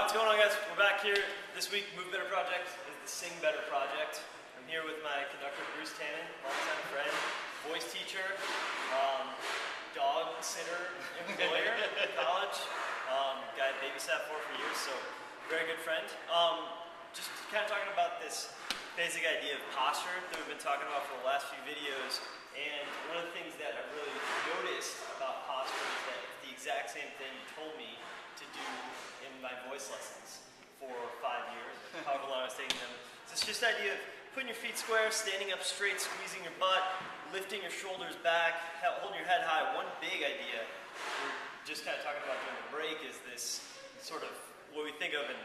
What's going on, guys? We're back here this week. Move Better Project is the Sing Better Project. I'm here with my conductor, Bruce Tannen, longtime friend, voice teacher, dog sitter, employer in college, guy I babysat for years, so very good friend. Just kind of talking about this basic idea of posture that we've been talking about for the last few videos. And one of the things that I've really noticed about posture is that it's the exact same thing you told me to do in my voice lessons for 5 years, however long I was taking them. So it's just the idea of putting your feet square, standing up straight, squeezing your butt, lifting your shoulders back, holding your head high. One big idea we're just kind of talking about during the break is this sort of what we think of in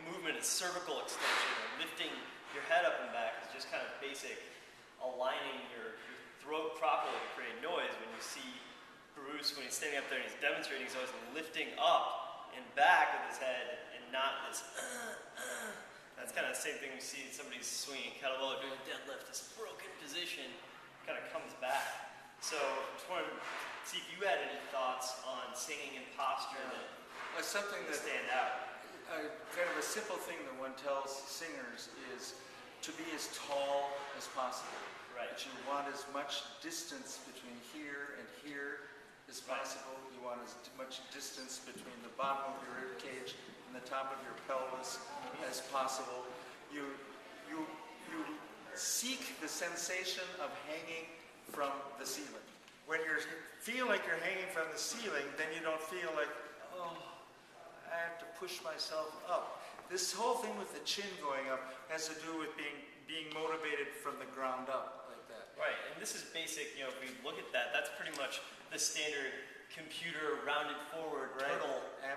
movement is cervical extension, or lifting your head up and back is just kind of basic aligning your throat properly to create noise. When you see Bruce, when he's standing up there and he's demonstrating, he's always lifting up and back with his head and not this That's kind of the same thing we see in somebody's swinging kettlebell or doing a deadlift. This broken position kind of comes back. So just wanted to see if you had any thoughts on singing and posture that something that stand out. Kind of a simple thing that one tells singers is to be as tall as possible. Right. That you want as much distance between here and here as possible. You want as much distance between the bottom of your rib cage and the top of your pelvis as possible. You seek the sensation of hanging from the ceiling. When you feel like you're hanging from the ceiling, then you don't feel like, oh, I have to push myself up. This whole thing with the chin going up has to do with being motivated from the ground up, like that. Right, and this is basic, if we look at that, that's pretty much the standard computer rounded forward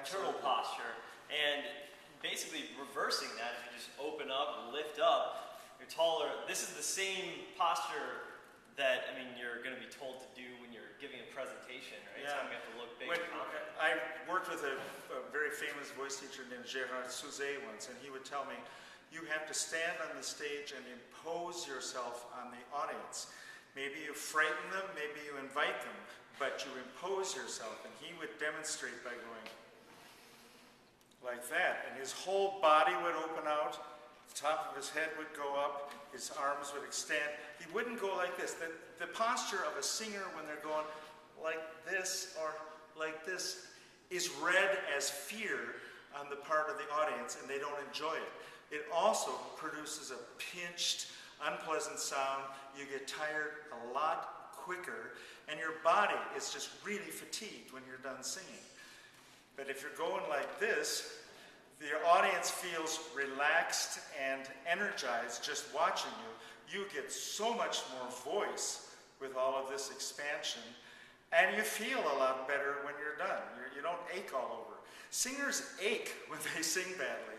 turtle posture. And basically reversing that, if you just open up and lift up, you're taller. This is the same posture that, you're going to be told to do when you're giving a presentation, right? Yeah. So you have to look big and confident. I worked with a very famous voice teacher named Gérard Souzet once, and he would tell me, you have to stand on the stage and impose yourself on the audience. Maybe you frighten them, maybe you invite them, but you impose yourself. And he would demonstrate by going like that, and his whole body would open out, the top of his head would go up, his arms would extend. He wouldn't go like this. The posture of a singer when they're going like this or like this is read as fear on the part of the audience, and they don't enjoy it. It also produces a pinched, unpleasant sound. You get tired a lot quicker, and your body is just really fatigued when you're done singing. But if you're going like this, the audience feels relaxed and energized just watching you. You get so much more voice with all of this expansion, and you feel a lot better when you're done. You don't ache all over. Singers ache when they sing badly.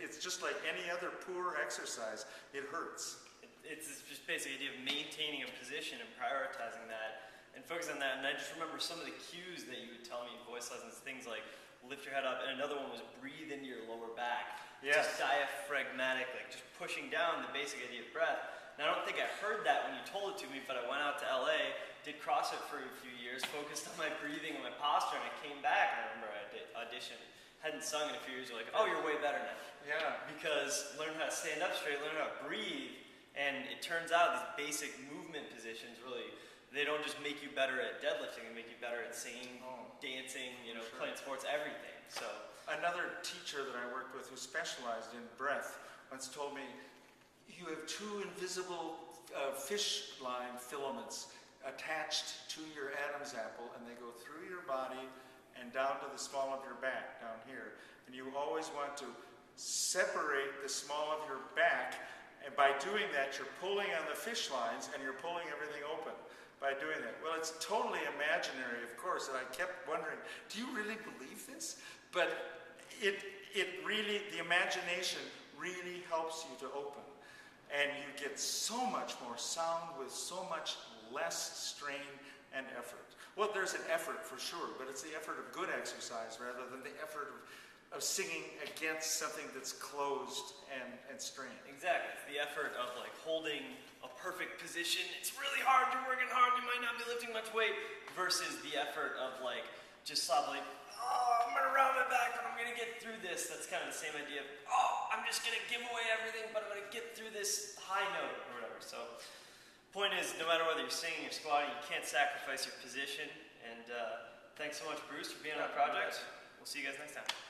It's just like any other poor exercise. It hurts. It's just basic idea of maintaining a position and prioritizing that and focus on that. And I just remember some of the cues that you would tell me in voice lessons, things like lift your head up, and another one was breathe into your lower back. Yes. Just diaphragmatic, like just pushing down the basic idea of breath. And I don't think I heard that when you told it to me, but I went out to LA, did CrossFit for a few years, focused on my breathing and my posture, and I came back, and I remember I did audition, hadn't sung in a few years, you're like, oh, you're way better now. Yeah. Because learn how to stand up straight, learn how to breathe, and it turns out these basic movement positions really, they don't just make you better at deadlifting, they make you better at singing, dancing, sure. Playing sports, everything. So another teacher that I worked with who specialized in breath once told me, you have two invisible fish line filaments attached to your Adam's apple, and they go through your body and down to the small of your back, down here. And you always want to separate the small of your back, and by doing that, you're pulling on the fish lines, and you're pulling everything open by doing that. Well, it's totally imaginary, of course, and I kept wondering, do you really believe this? But it really, the imagination really helps you to open. And you get so much more sound with so much less strain and effort. Well, there's an effort for sure, but it's the effort of good exercise rather than the effort of singing against something that's closed and strained. exactly, it's the effort of like holding a perfect position. It's really hard, you're working hard, you might not be lifting much weight, versus the effort of like just sobbing, oh, I'm gonna round my back and I'm gonna get through this. That's kind of the same idea of, oh, I'm just gonna give away everything, but I'm gonna get through this high note or whatever. So, point is, no matter whether you're singing or squatting, you can't sacrifice your position. And thanks so much, Bruce, for being on the project. We'll see you guys next time.